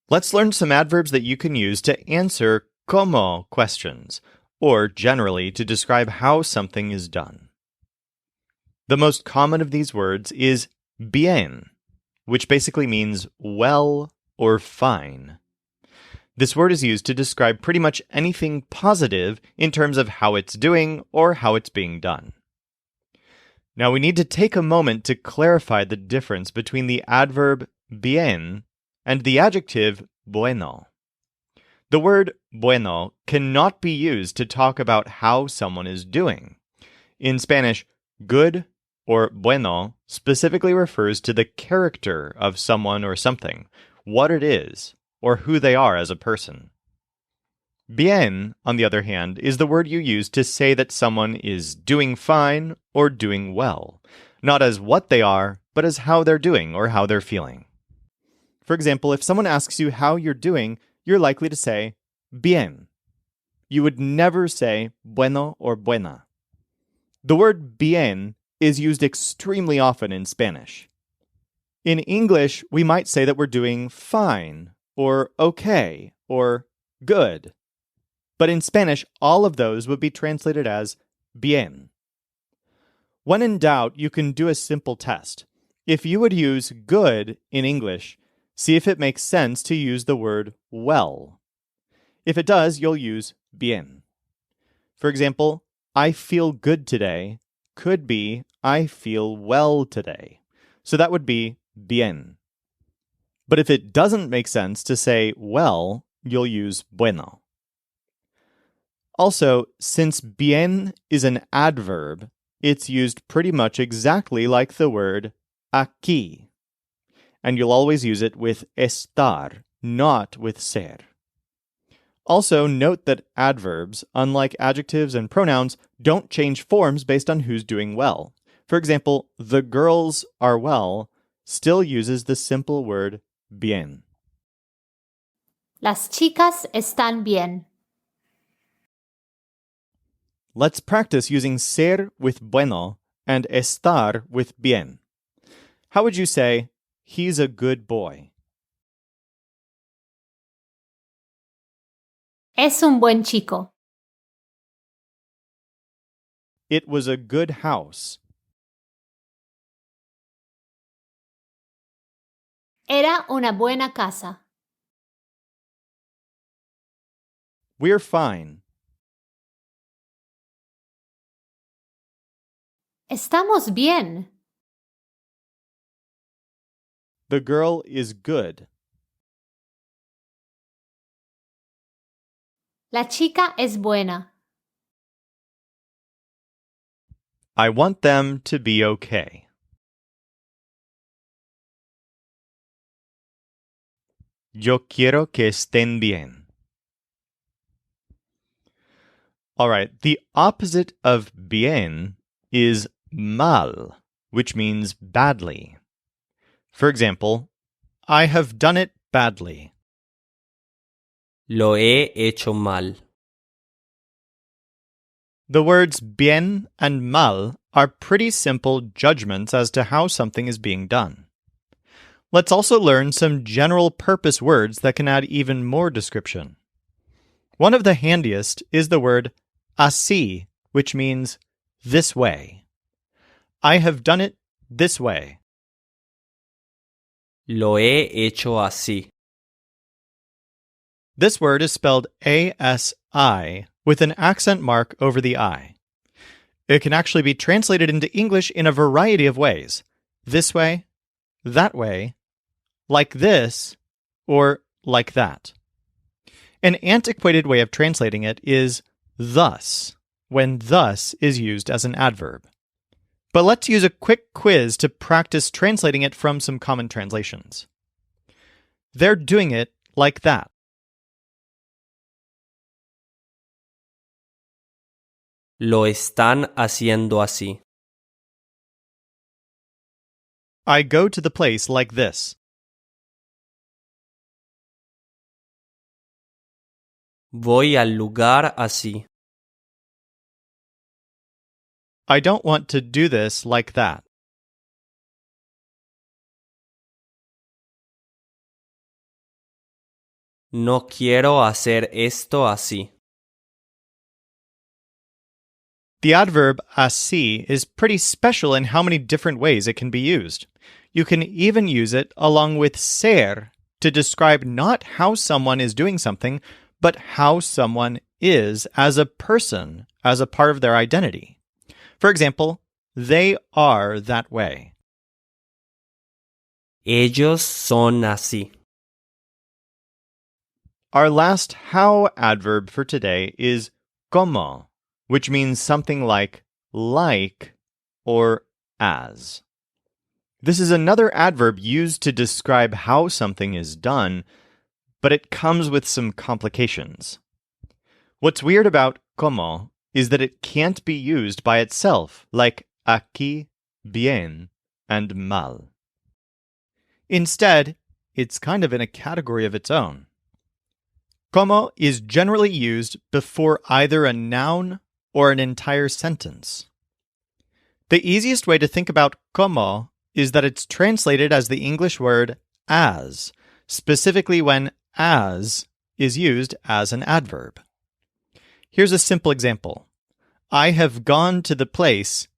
Let's learn some adverbs that you can use to answer como questions, or generally to describe how something is done. The most common of these words is bien, which basically means well or fine. This word is used to describe pretty much anything positive in terms of how it's doing or how it's being done. Now we need to take a moment to clarify the difference between the adverb bien and the adjective bueno. The word bueno cannot be used to talk about how someone is doing. In Spanish, good or bueno specifically refers to the character of someone or something, what it is, or who they are as a person. Bien, on the other hand, is the word you use to say that someone is doing fine or doing well, not as what they are, but as how they're doing or how they're feeling. For example, if someone asks you how you're doing, you're likely to say bien. You would never say bueno or buena. The word bien is used extremely often in Spanish. In English, we might say that we're doing fine, or okay, or good. But in Spanish, all of those would be translated as bien. When in doubt, you can do a simple test. If you would use good in English, see if it makes sense to use the word well. If it does, you'll use bien. For example, I feel good today could be I feel well today. So that would be bien. But if it doesn't make sense to say well, you'll use bueno. Also, since bien is an adverb, it's used pretty much exactly like the word aquí. And you'll always use it with estar, not with ser. Also, note that adverbs, unlike adjectives and pronouns, don't change forms based on who's doing well. For example, the girls are well still uses the simple word bien. Las chicas están bien. Let's practice using ser with bueno and estar with bien. How would you say, he's a good boy? Es un buen chico. It was a good house. Era una buena casa. We're fine. Estamos bien. The girl is good. La chica es buena. I want them to be okay. Yo quiero que estén bien. All right, the opposite of bien is mal, which means badly. For example, I have done it badly. Lo he hecho mal. The words bien and mal are pretty simple judgments as to how something is being done. Let's also learn some general purpose words that can add even more description. One of the handiest is the word así, which means this way. I have done it this way. Lo he hecho así. This word is spelled A-S-I with an accent mark over the I. It can actually be translated into English in a variety of ways. This way, that way, like this, or like that. An antiquated way of translating it is thus, when thus is used as an adverb. But let's use a quick quiz to practice translating it from some common translations. They're doing it like that. Lo están haciendo así. I go to the place like this. Voy al lugar así. I don't want to do this like that. No quiero hacer esto así. The adverb así is pretty special in how many different ways it can be used. You can even use it along with ser to describe not how someone is doing something, but how someone is as a person, as a part of their identity. For example, they are that way. Ellos son así. Our last how adverb for today is como, which means something like or as. This is another adverb used to describe how something is done, but it comes with some complications. What's weird about como is that it can't be used by itself, like aquí, bien, and mal. Instead, it's kind of in a category of its own. Como is generally used before either a noun or an entire sentence. The easiest way to think about como is that it's translated as the English word as, specifically when as is used as an adverb. Here's a simple example. I have gone to the place,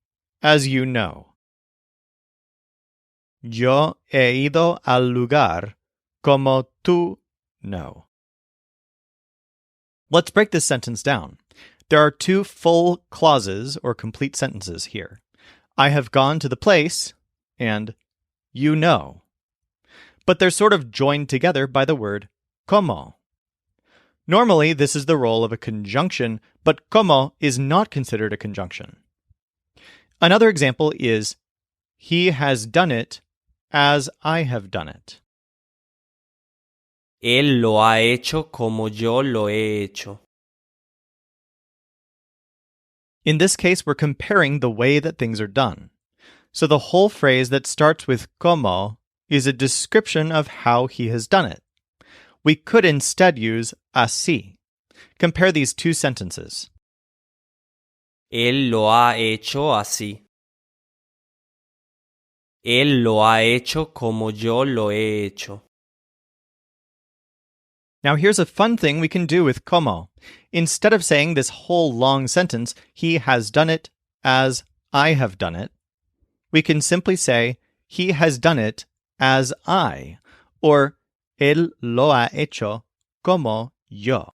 as you know. Yo he ido al lugar, como tú know. Let's break this sentence down. There are two full clauses or complete sentences here. I have gone to the place and you know. But they're sort of joined together by the word como. Normally, this is the role of a conjunction, but como is not considered a conjunction. Another example is, he has done it as I have done it. Él lo ha hecho como yo lo he hecho. In this case, we're comparing the way that things are done. So the whole phrase that starts with como is a description of how he has done it. We could instead use así. Compare these two sentences. Él lo ha hecho así. Él lo ha hecho como yo lo he hecho. Now here's a fun thing we can do with como. Instead of saying this whole long sentence, he has done it as I have done it, we can simply say, he has done it as I, or él lo ha hecho como yo.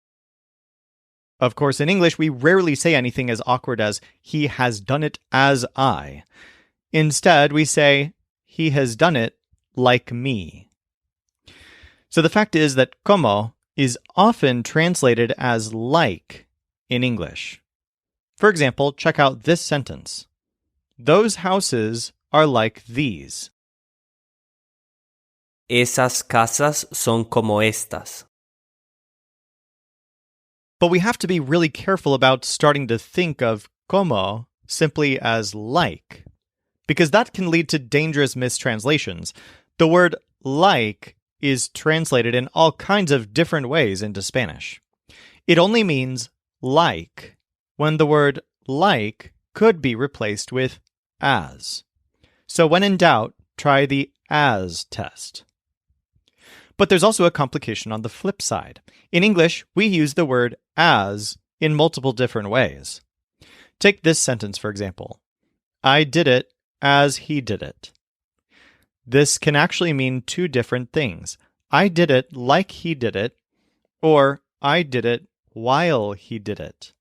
Of course, in English, we rarely say anything as awkward as, he has done it as I. Instead, we say, he has done it like me. So the fact is that como is often translated as like in English. For example, check out this sentence. Those houses are like these. Esas casas son como estas. But we have to be really careful about starting to think of como simply as like, because that can lead to dangerous mistranslations. The word like is translated in all kinds of different ways into Spanish. It only means like when the word like could be replaced with as. So when in doubt, try the as test. But there's also a complication on the flip side. In English, we use the word as in multiple different ways. Take this sentence, for example. I did it as he did it. This can actually mean two different things. I did it like he did it, or I did it while he did it.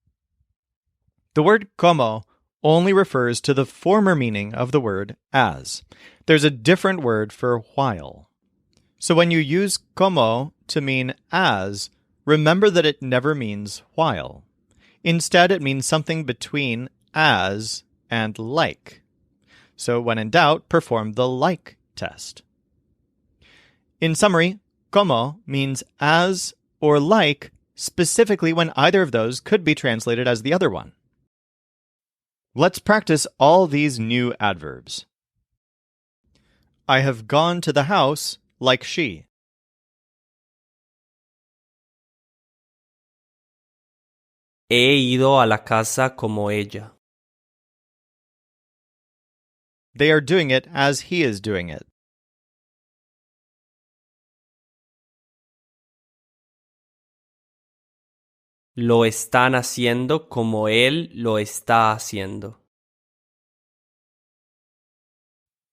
The word como only refers to the former meaning of the word as. There's a different word for while. So when you use como to mean as, remember that it never means while. Instead, it means something between as and like. So when in doubt, perform the like test. In summary, como means as or like, specifically when either of those could be translated as the other one. Let's practice all these new adverbs. I have gone to the house like she. He ido a la casa como ella. They are doing it as he is doing it. Lo están haciendo como él lo está haciendo.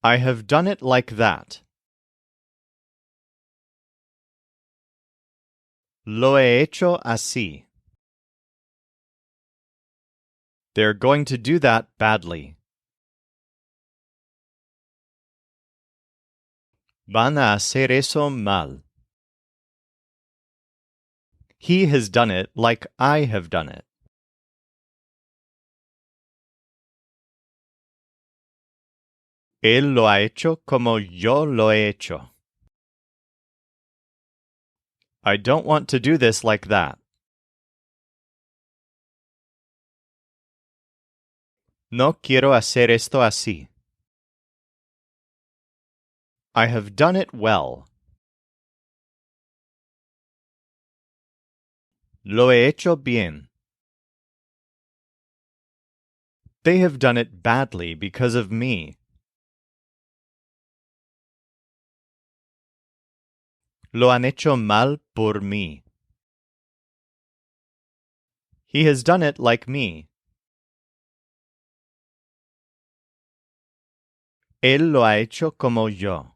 I have done it like that. Lo he hecho así. They're going to do that badly. Van a hacer eso mal. He has done it like I have done it. Él lo ha hecho como yo lo he hecho. I don't want to do this like that. No quiero hacer esto así. I have done it well. Lo he hecho bien. They have done it badly because of me. Lo han hecho mal por mí. He has done it like me. Él lo ha hecho como yo.